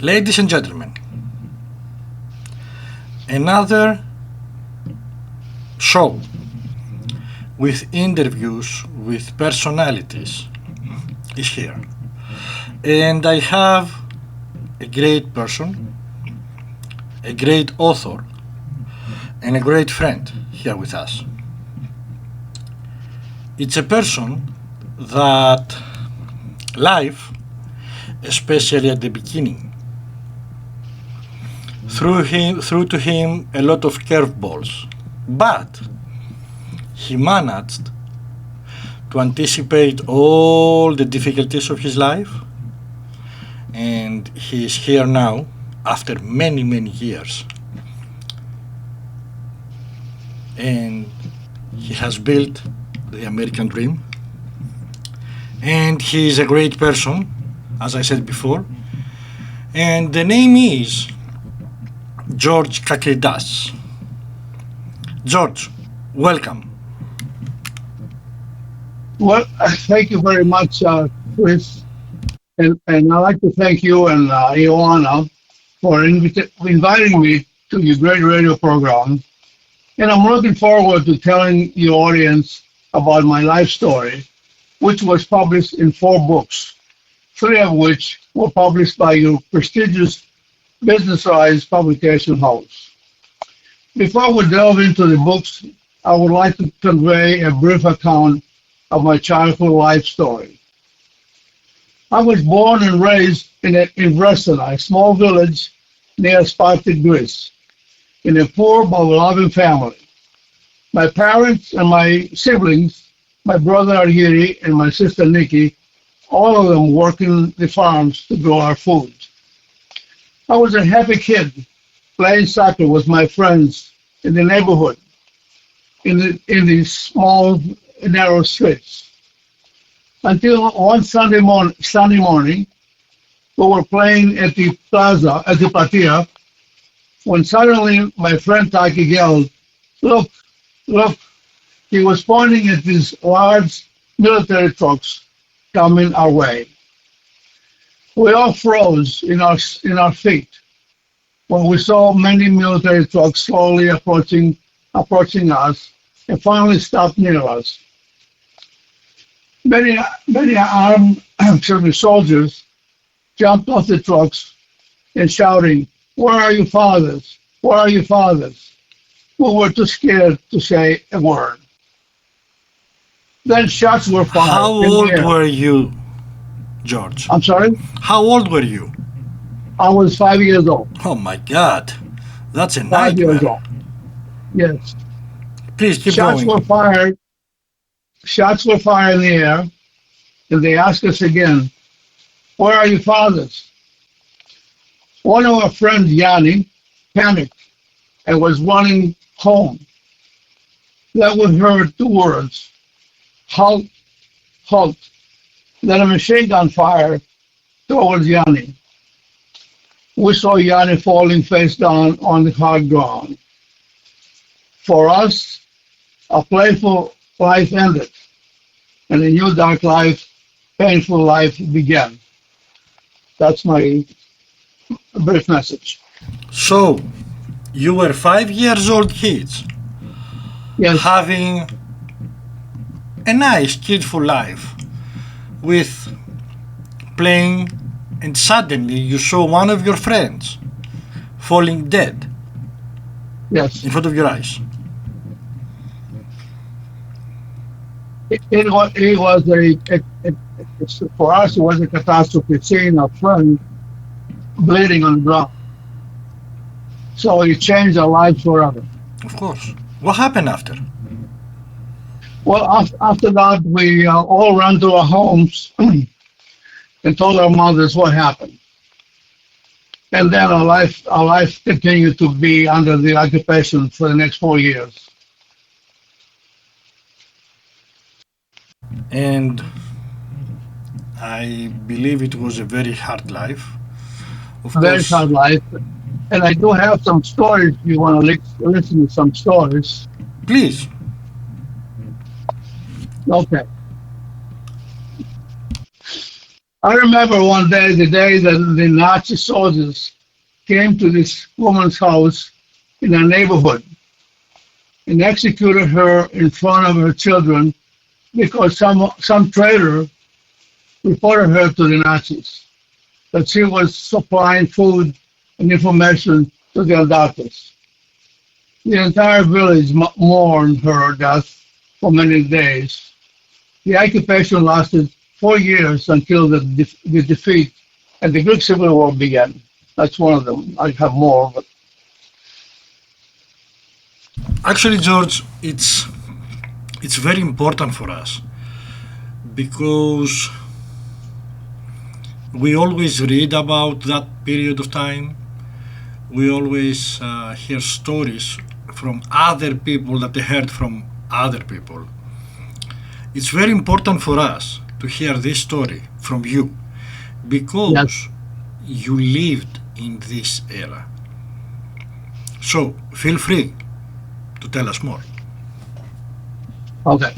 Ladies and gentlemen, another show with interviews with personalities is here. And I have a great person, a great author, and a great friend here with us. It's a person that life, especially at the beginning, threw to him a lot of curveballs, but he managed to anticipate all the difficulties of his life, and he is here now after many, many years. And he has built the American dream, and he is a great person, as I said before, and the name is George Kakridas. George, welcome. Well, thank you very much, Chris. And I'd like to thank you and Ioana for inviting me to your great radio program. And I'm looking forward to telling your audience about my life story, which was published in 4 books, 3 of which were published by your prestigious Business Rise publication house. Before we delve into the books, I would like to convey a brief account of my childhood life story. I was born and raised in Vresina, a small village near Sparta, Greece, in a poor but loving family. My parents and my siblings, my brother Argyri and my sister Nikki, all of them working the farms to grow our food. I was a happy kid, playing soccer with my friends in the neighborhood, in the small, narrow streets. Until one Sunday morning, we were playing at the plaza, at the platea, when suddenly my friend Taki yelled, "Look, look!" He was pointing at these large military trucks coming our way. We all froze in our feet when we saw many military trucks slowly approaching us and finally stopped near us. Many armed soldiers jumped off the trucks and shouting, "Where are your fathers? Where are your fathers?" We were too scared to say a word. Then shots were How fired in the old air. were you, George? I'm sorry? How old were you? I was 5 years old. Oh my God, that's a 5 years nightmare. old. Yes. Please keep Shots going. were fired. Shots were fired in the air, and they asked us again, "Where are your fathers?" One of our friends, Yanni, panicked and was running home. Then we heard 2 words, "Halt, halt." Then a machine gun fired towards Yanni. We saw Yanni falling face down on the hard ground. For us, a playful life ended, and a new dark life, painful life began. That's my brief message. So, you were 5 years old kids Yes, having a nice kidful life with playing, and suddenly you saw one of your friends falling dead yes. in front of your eyes. It was for us, it was a catastrophe seeing a friend bleeding on the ground. So it changed our lives forever. Of course. What happened after? Well, after that, we all ran to our homes and told our mothers what happened. And then our life continued to be under the occupation for the next 4 years. And I believe it was a very hard life. Of Very course, hard life. And I do have some stories. If you want to listen to some stories? please. Okay. I remember one day, the day that the Nazi soldiers came to this woman's house in our neighborhood and executed her in front of her children because some traitor reported her to the Nazis that she was supplying food and information to their doctors. The entire village mourned her death for many days. The occupation lasted 4 years until the defeat and the Greek Civil War began. That's one of them. I have more, but Actually, George, it's very important for us because we always read about that period of time. We always hear stories from other people that they heard from other people. It's very important for us to hear this story from you yes. because you lived in this era. So feel free to tell us more. Okay.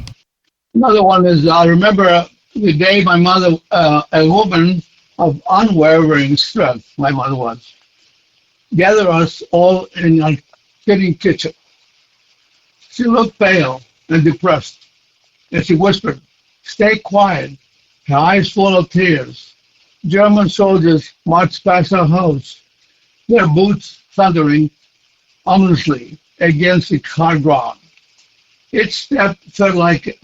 Another one is I remember the day my mother, a woman of unwavering strength, my mother was, gathered us all in a kitchen. She looked pale and depressed, and she whispered, "Stay quiet," her eyes full of tears. German soldiers marched past our house, their boots thundering ominously against the hard ground. Each step felt like a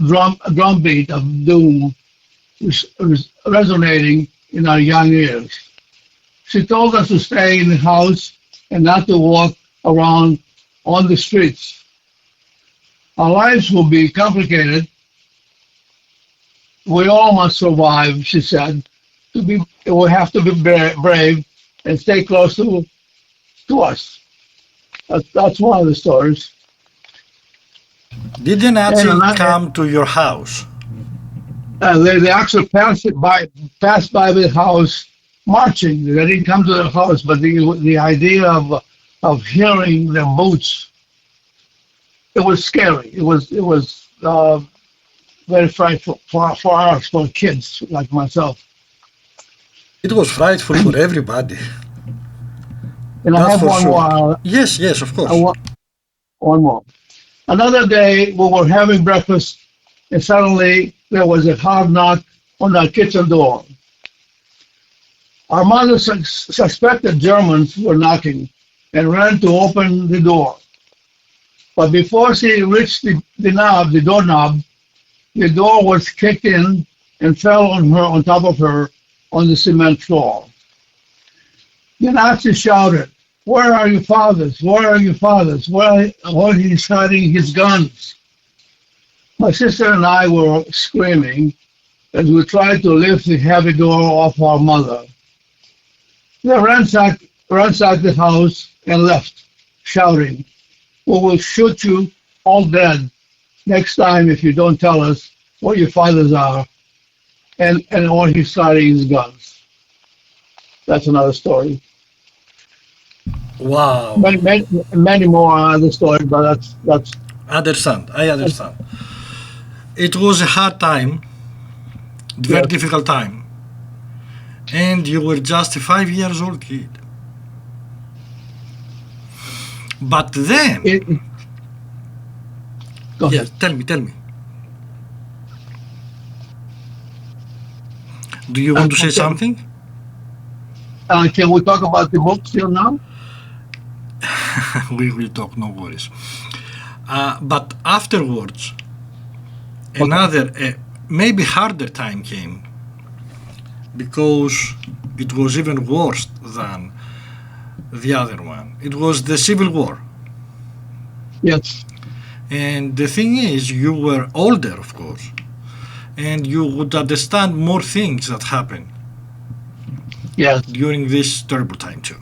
drumbeat of doom resonating in our young ears. She told us to stay in the house and not to walk around on the streets. Our lives will be complicated. We all must survive, she said. We have to be brave and stay close to us. That's one of the stories. Did the And Nazis another, come to your house? they actually passed by the house marching. They didn't come to the house, but the idea of hearing their boots, it was scary. It was very frightful for us, for kids like myself. It was frightful for everybody. And I That's have for one sure. more. Yes, yes, of I course. want one more. Another day, we were having breakfast, and suddenly there was a hard knock on our kitchen door. Our mother suspected Germans were knocking and ran to open the door. But before she reached the doorknob, the door was kicked in and fell on top of her, on the cement floor. The Nazi shouted, "Where are your fathers? Where are your fathers? Where are he hiding his guns?" My sister and I were screaming as we tried to lift the heavy door off our mother. They ransacked the house and left, shouting, "We will shoot you all dead next time if you don't tell us where your fathers are and where he's hiding his guns." That's another story. Wow. Many more other stories, but that's Understand. I understand. It was a hard time, very yes. difficult time, and you were just a 5 years old kid. But then, It, go yes, ahead. tell me. Do you want to say Okay. something? Can we talk about the book still now? We will talk, no worries. But afterwards, Okay. another, maybe harder time came because it was even worse than the other one. It was the Civil War. Yes. And the thing is, you were older, of course, and you would understand more things that happened Yes. during this terrible time, too.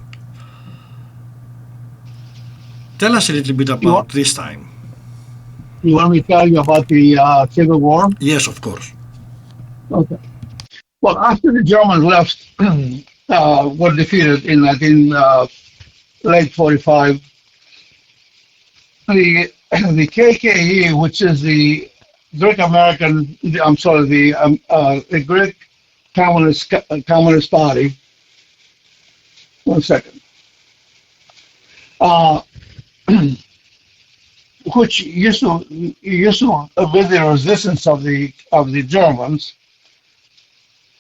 Tell us a little bit You want about this time. you want me to tell you about the Civil War? Yes, of course. Okay. Well, after the Germans left, were defeated in 19 late 45, the KKE, which is the Greek American, I'm sorry, the Greek Communist Party. 1 second. Uh, which used to with the resistance of the Germans.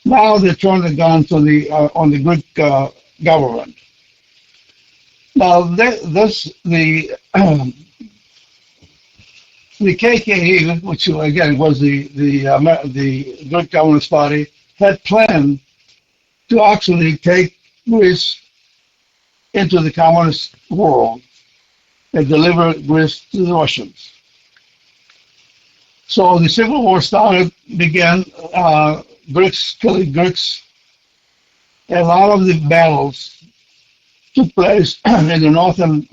Now they turn the gun to the on the Greek government. Now this the KKE, which again was the Greek Communist Party, had planned to actually take Greece into the communist world and deliver Greece to the Russians. So the Civil War began, Greeks killing Greeks, and a lot of the battles took place in the northern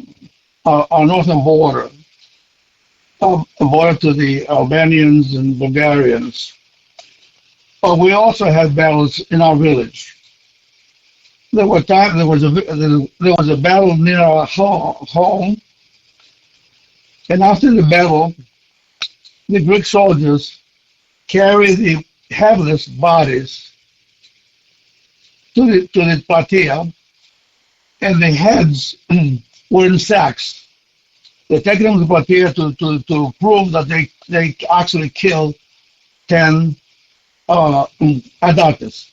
border, border to the Albanians and Bulgarians. But we also had battles in our village. There was a battle near our home, and after the battle, the Greek soldiers carried the headless bodies to the platea, and the heads were in sacks. They take them to the platea to prove that they actually killed 10 adults.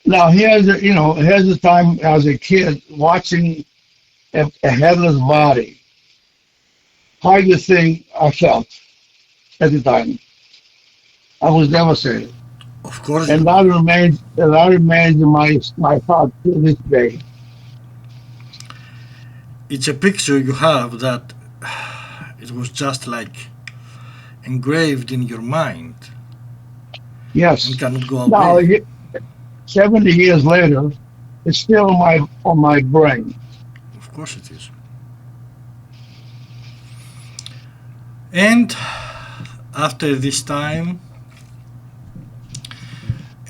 Now here's the time as a kid watching a headless body. How do you think I felt at the time? I was devastated, Of course, and that remains in my heart to this day. it's a picture you have that it was just like engraved in your mind and Yes. cannot go Now, away. 70 years later, it's still on my brain. Of course it is. And after this time,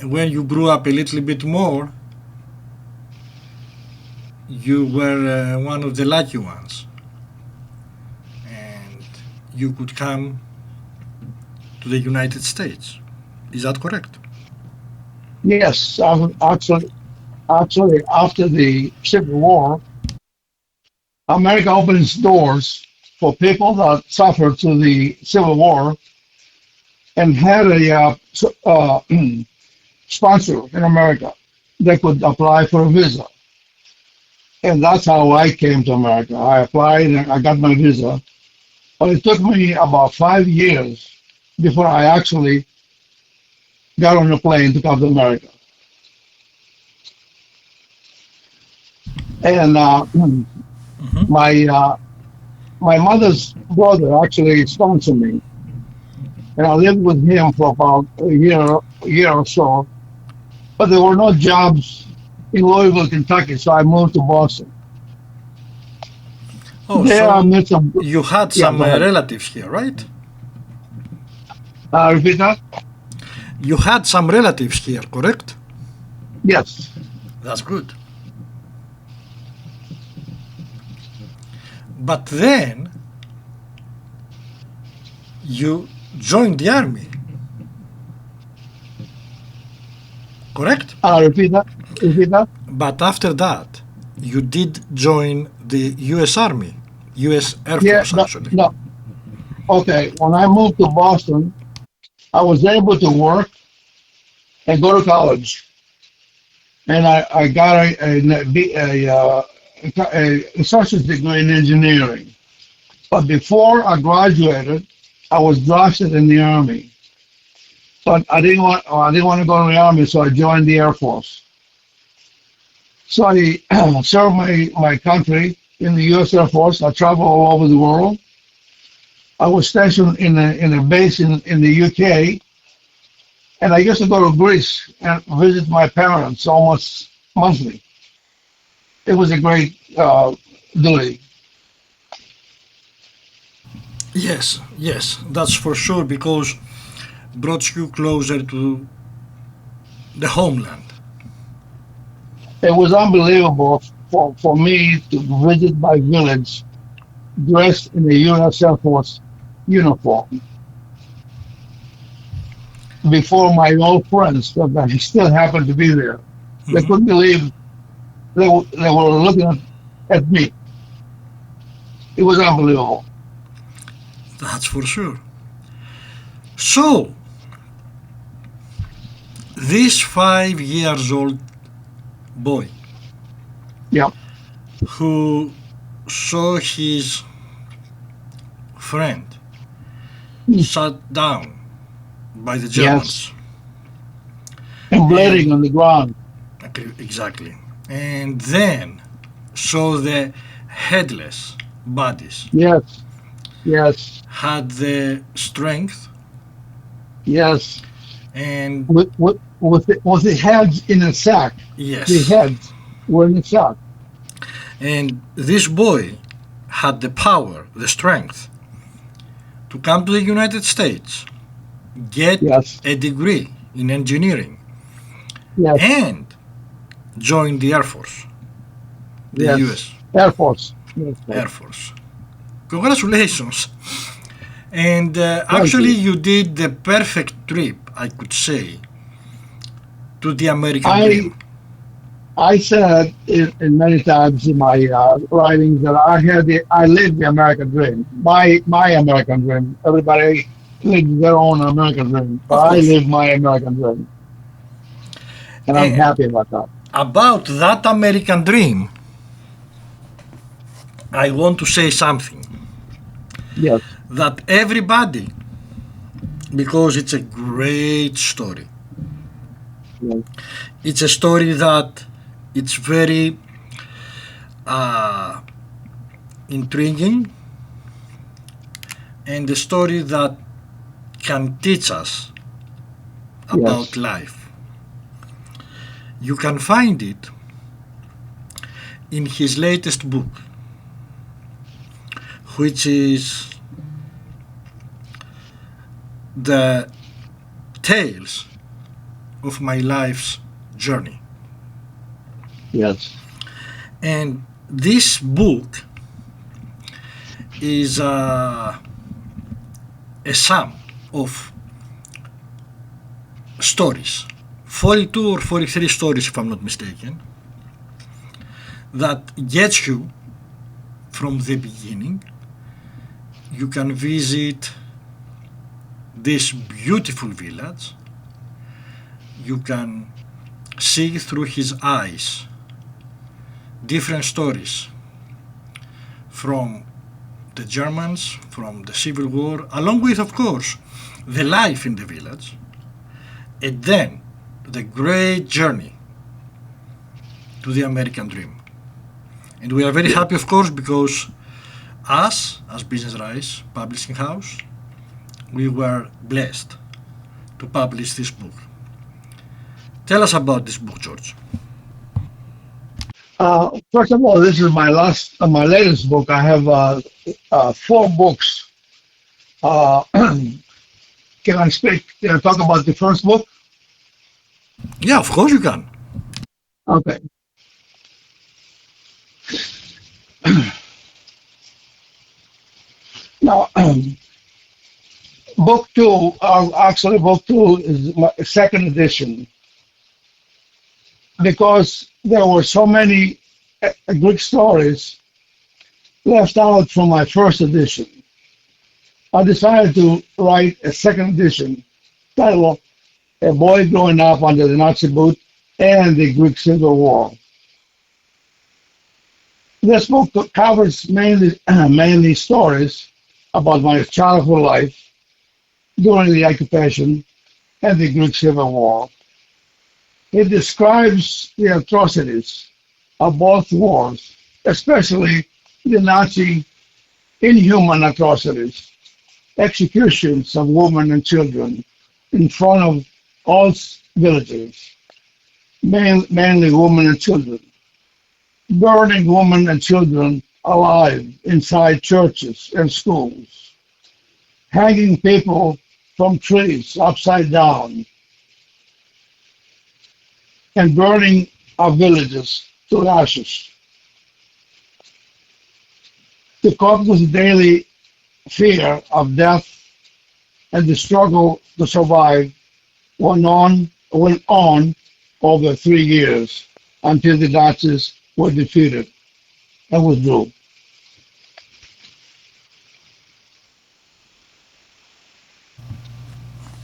when you grew up a little bit more, you were one of the lucky ones, and you could come to the United States. Is that correct? Yes, actually, after the Civil War, America opened its doors for people that suffered through the Civil War and had a sponsor in America that could apply for a visa. And that's how I came to America. I applied and I got my visa. But it took me about 5 years before I actually got on a plane to come to America. And Mm-hmm. my my mother's brother actually sponsored me, and I lived with him for about a year or so. But there were no jobs in Louisville, Kentucky, so I moved to Boston. Oh, There I so met some. you had Yeah, some go ahead. relatives here, right? Repeat that. You had some relatives here, correct? Yes. That's good. But then you joined the army, correct? Repeat that. Repeat that. But after that, you did join the U.S. Army, U.S. Air Yeah. Force No. actually. No. Okay. When I moved to Boston, I was able to work and go to college, and I got a associate's degree in engineering. But before I graduated, I was drafted in the army. But I didn't want to go to the army, so I joined the Air Force. So I served my country in the U.S. Air Force. I traveled all over the world. I was stationed in a base in the UK, and I used to go to Greece and visit my parents almost monthly. It was a great duty. Yes, yes, that's for sure because brought you closer to the homeland. It was unbelievable for me to visit my village dressed in the U.S. Air Force uniform. before my old friends that I still happened to be there. They Hmm. couldn't believe they were looking at me. It was unbelievable. That's for sure. So, this 5 years old boy Yeah. who saw his friend Mm. shot down by the Yes. Germans, And and bleeding on the ground. exactly, and then saw the headless bodies, Yes. Yes. had the strength Yes. and With the heads in a sack. The yes, heads were in a sack. and this boy had the power, the strength to come to the United States, get Yes. a degree in engineering, Yes. and join the Air Force, the Yes. US Air Force. Yes. Air Force. Congratulations! And Thank actually, you. you did the perfect trip, I could say, to the American I dream. I said in many times in my writings that I lived the American dream, my American dream. Everybody lives their own American dream, but Of I course. live my American dream, and I'm And happy about that. about that American dream, I want to say something Yes, that everybody, because it's a great story, yes, it's a story that it's very uh, intriguing, and a story that can teach us about yes, life. You can find it in his latest book, which is the tales of my life's journey. yes, And this book is a sum of stories, 42 or 43 stories, if I'm not mistaken, that gets you from the beginning. You can visit this beautiful village. You can see through his eyes different stories from the Germans, from the Civil War, along with, of course, the life in the village, and then the great journey to the American dream. And we are very yes. happy, of course, because us, as Business Rise Publishing House, we were blessed to publish this book. Tell us about this book, George. First of all, this is my latest book. I have four books. Can I speak? Can I talk about the first book? Yeah, of course you can. Okay. Now, book two, actually, book two is my second edition because there were so many Greek stories left out from my first edition. I decided to write a second edition titled A Boy Growing Up Under the Nazi Boot and the Greek Civil War. This book covers mainly stories about my childhood life during the occupation and the Greek Civil War. It describes the atrocities of both wars, especially the Nazi inhuman atrocities, executions of women and children in front of all villages, mainly women and children, burning women and children alive inside churches and schools, hanging people from trees upside down, and burning our villages to ashes. To cope with the daily fear of death and the struggle to survive, went on over 3 years until the Nazis were defeated and withdrew.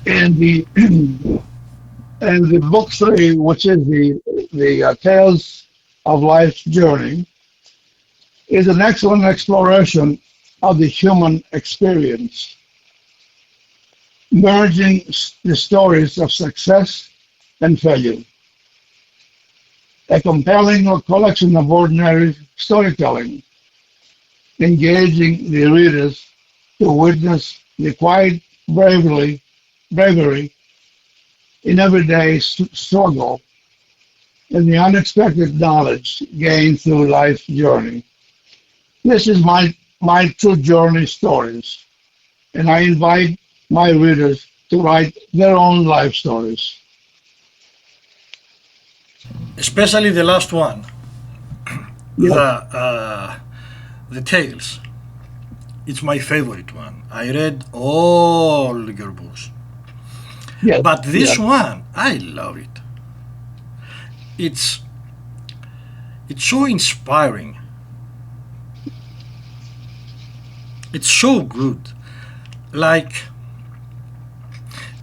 And the and the book three, which is the Tales of Life's Journey, is an excellent exploration of the human experience, merging the stories of success and failure. A compelling collection of ordinary storytelling, engaging the readers to witness the quiet bravery in everyday struggle and the unexpected knowledge gained through life's journey. This is my true journey stories, and I invite my readers to write their own life stories. Especially the last one, Yes, the tales. It's my favorite one. I read all your books, yes, but this yes, one, I love it. It's it's so inspiring. It's so good. Like,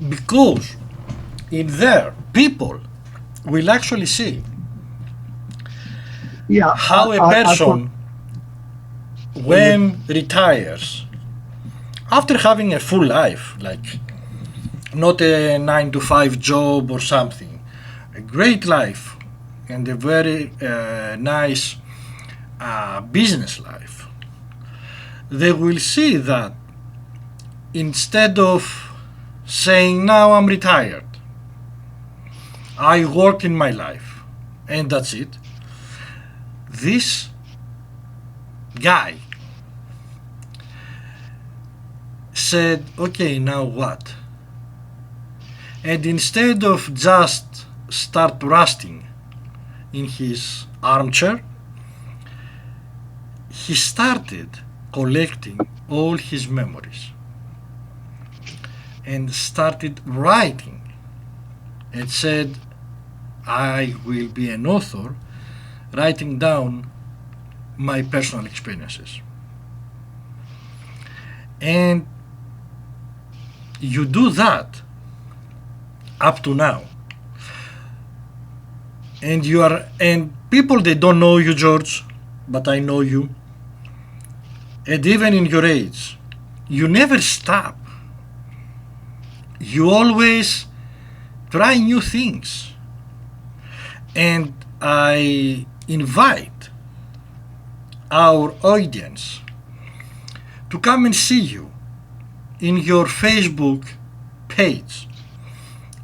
because in there people will actually see yeah. how a I put. person, when retires after having a full life, like not a 9 to 5 job or something, a great life and a very nice business life, they will see that instead of saying, now I'm retired, I worked in my life and that's it, this guy said, okay, now what? And instead of just start rusting in his armchair, he started collecting all his memories and started writing and said, I will be an author writing down my personal experiences. And you do that up to now. And people, they don't know you, George, but I know you. And even in your age, you never stop. You always try new things. And I invite our audience to come and see you in your Facebook page,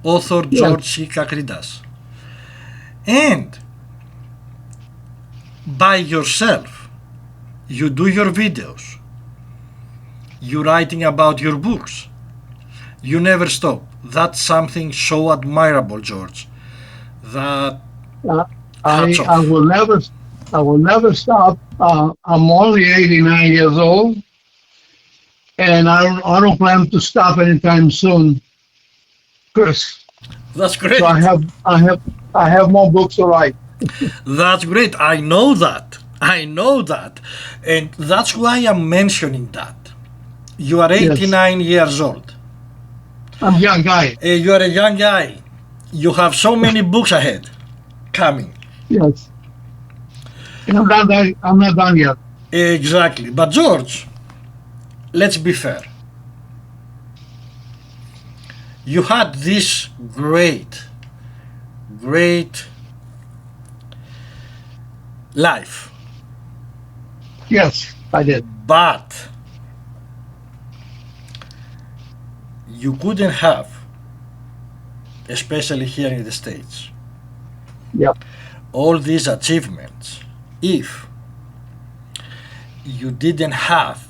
author Yes, George C. Kakridas. And by yourself, you do your videos, you writing about your books, you never stop. That's something so admirable, George, that uh, hats I off. will never stop. I'm only 89 years old, and I don't plan to stop anytime soon, Chris. That's So I great. have I have I have more books to write. That's great. I know that. I know that. And that's why I'm mentioning that. You are Yes, 89 years old. I'm a young guy. You are a young guy. You have so many books ahead coming. Yes, and I'm not done yet. Exactly. But George, let's be fair. You had this great life, Yes, I did. but you couldn't have, especially here in the States, Yep. all these achievements if you didn't have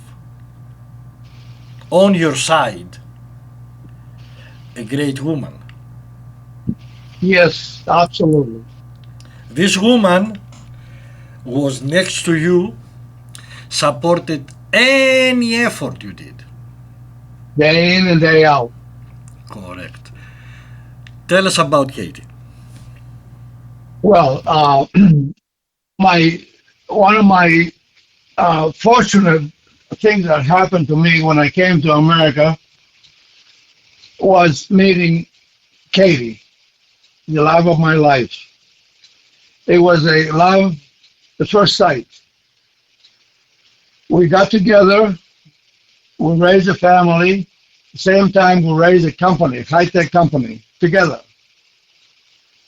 on your side a great woman. Yes, absolutely. This woman was next to you, supported any effort you did. Day in and day out. Correct. Tell us about Katie. Well, my one of my fortunate things that happened to me when I came to America was meeting Katie, the love of my life. It was a love at first sight. We got together, we raised a family, at the same time we raised a company, a high-tech company, together.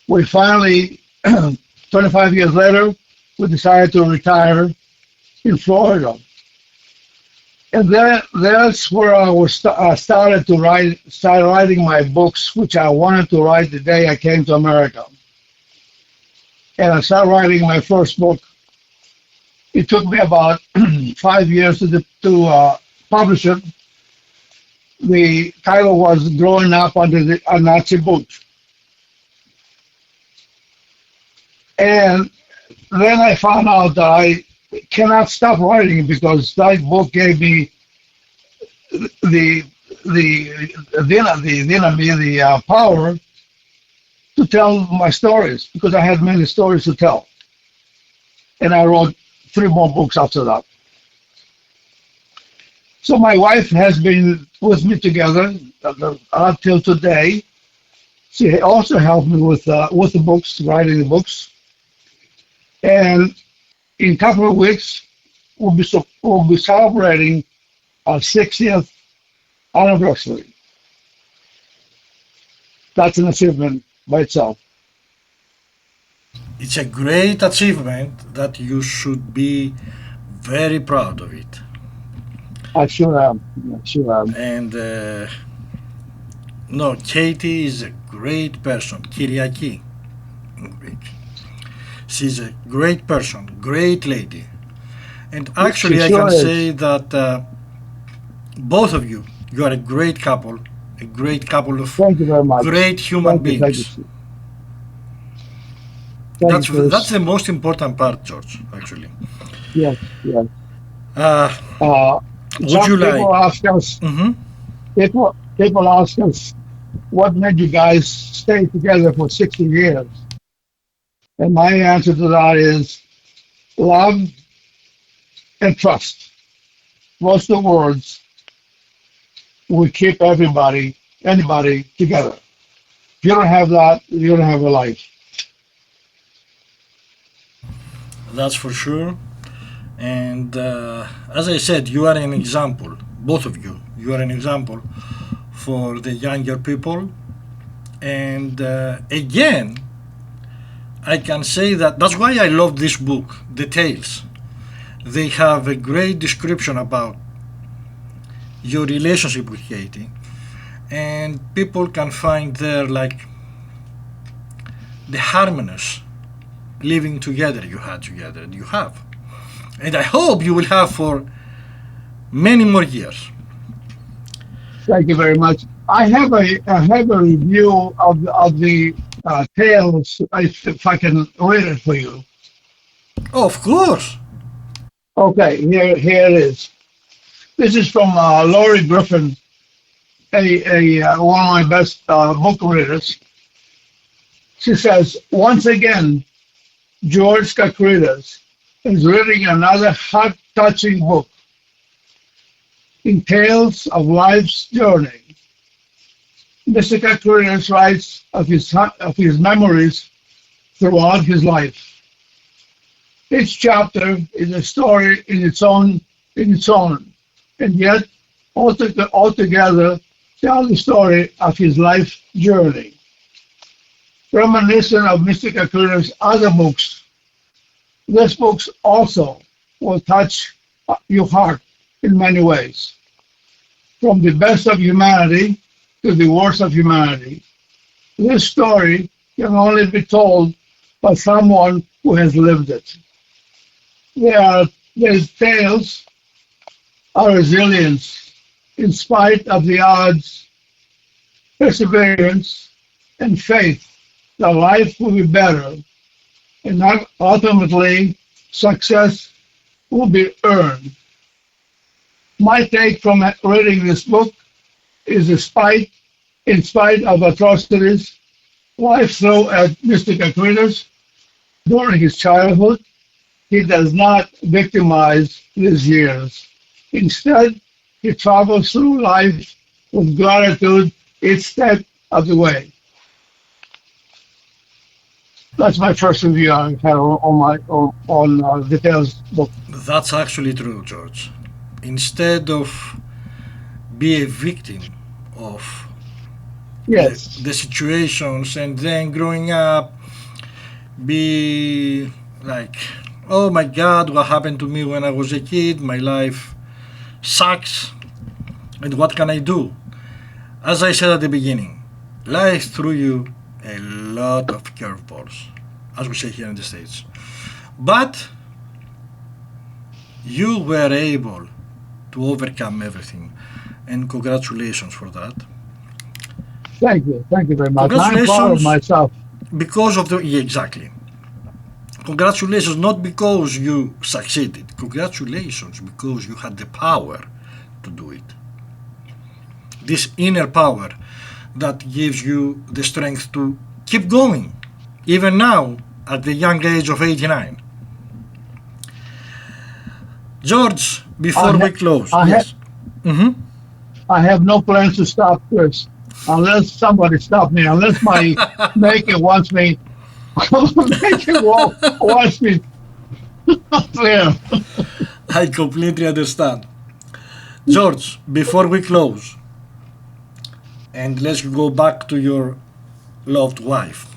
We finally, 25 years later, we decided to retire in Florida. And that's where I started to start writing my books, which I wanted to write the day I came to America. And I started writing my first book. It took me about 5 years to publish it. The title was Growing Up Under a Nazi Boot. And then I found out that I cannot stop writing because that book gave me the power to tell my stories because I had many stories to tell. And I wrote 3 more books after that. So my wife has been with me together until today. She also helped me with the books, writing the books. And in a couple of weeks, we'll be celebrating our 60th anniversary. That's an achievement by itself. It's a great achievement that you should be very proud of it. I sure am. I sure am. And no, Katie is a great person. Kyriaki in Greek. She's a great person, great lady. And actually, I can say that both of you, you are a great couple of Thank you very much. great human Thank you, beings. That's the most important part, George. Actually, yes, yes. uh, would Some you people like? ask us. Hmm. People ask us, what made you guys stay together for 60 years? And my answer to that is love and trust. Those two words will keep anybody together. If you don't have that, you don't have a life. That's for sure. And as I said, you are an example. Both of you, you are an example for the younger people. And again, I can say that's why I love this book, The Tales. They have a great description about your relationship with Katie, and people can find there like the harmonious living together you had together, and you have, and I hope you will have for many more years. Thank you very much. I have a review of the tales. If I can read it for you. Oh, of course. Okay, here it is. This is from Laurie Griffin, one of my best book readers. She says, once again, George Kakridas is reading another heart-touching book in tales of life's journey. Mr. Kakridas writes of his memories throughout his life. Each chapter is a story in its own, and yet altogether tell the story of his life journey. Reminiscent of Mr. Kakridas' other books, this book also will touch your heart in many ways. From the best of humanity to the worst of humanity. This story can only be told by someone who has lived it. These tales are resilience in spite of the odds, perseverance, and faith that life will be better and not ultimately success will be earned. My take from reading this book is in spite of atrocities, life through at Mr. Kakridas during his childhood. He does not victimize his years. Instead, he travels through life with gratitude each step of the way. That's my first review I had on my on Details book. That's actually true, George. Instead of be a victim of Yes, the situations and then growing up be like, oh my god, what happened to me when I was a kid? My life sucks, and what can I do? As I said at the beginning, life threw you a lot of curveballs, as we say here in the States. But you were able to overcome everything, and congratulations for that. thank you very much. I'm proud of Congratulations myself. because of the. Yeah, exactly. Congratulations not because you succeeded. Congratulations because you had the power to do it. This inner power that gives you the strength to keep going, even now at the young age of 89. George, I before we ha- close, I have yes. Mm-hmm. I have no plans to stop Chris unless somebody stop me. Unless my maker wants me. Maker wants me there. I completely understand. George, before we close, and let's go back to your loved wife,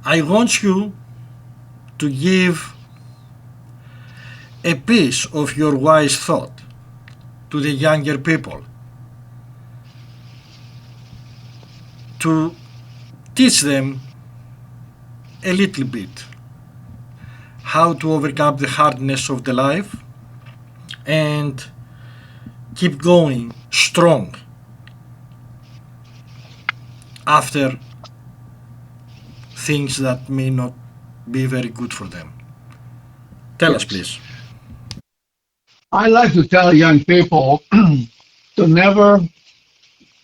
I want you to give a piece of your wise thought to the younger people to teach them a little bit how to overcome the hardness of the life and keep going strong after things that may not be very good for them. Tell us, Yes. please. I like to tell young people to never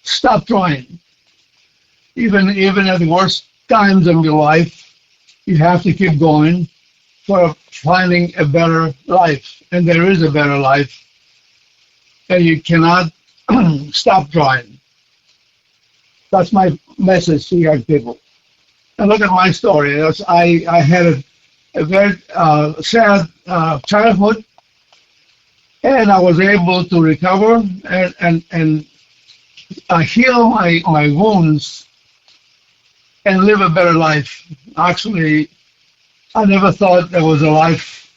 stop trying. Even at the worst times of your life, you have to keep going for finding a better life. And there is a better life, and you cannot stop trying. That's my message to young people. And look at my story. I had a very sad childhood, and I was able to recover and heal my wounds and live a better life. Actually, I never thought there was a life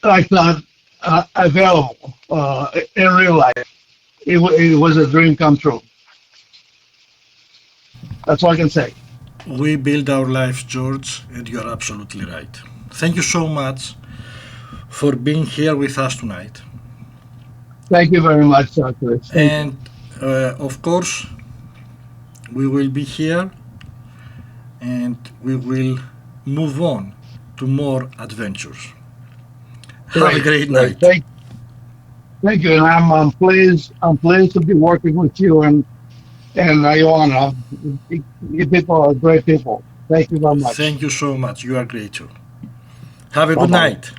like that available in real life. It was a dream come true. That's all I can say. We build our lives, George, and you're absolutely right. Thank you so much for being here with us tonight. Thank you very much, Chris. Thank you. And of course, we will be here and we will move on to more adventures. Have a Great, great great. night. Thank you, and I'm pleased to be working with you and Iona. You people are great people. Thank you very much. Thank you so much. You are great too. Have a Bye good bye. night.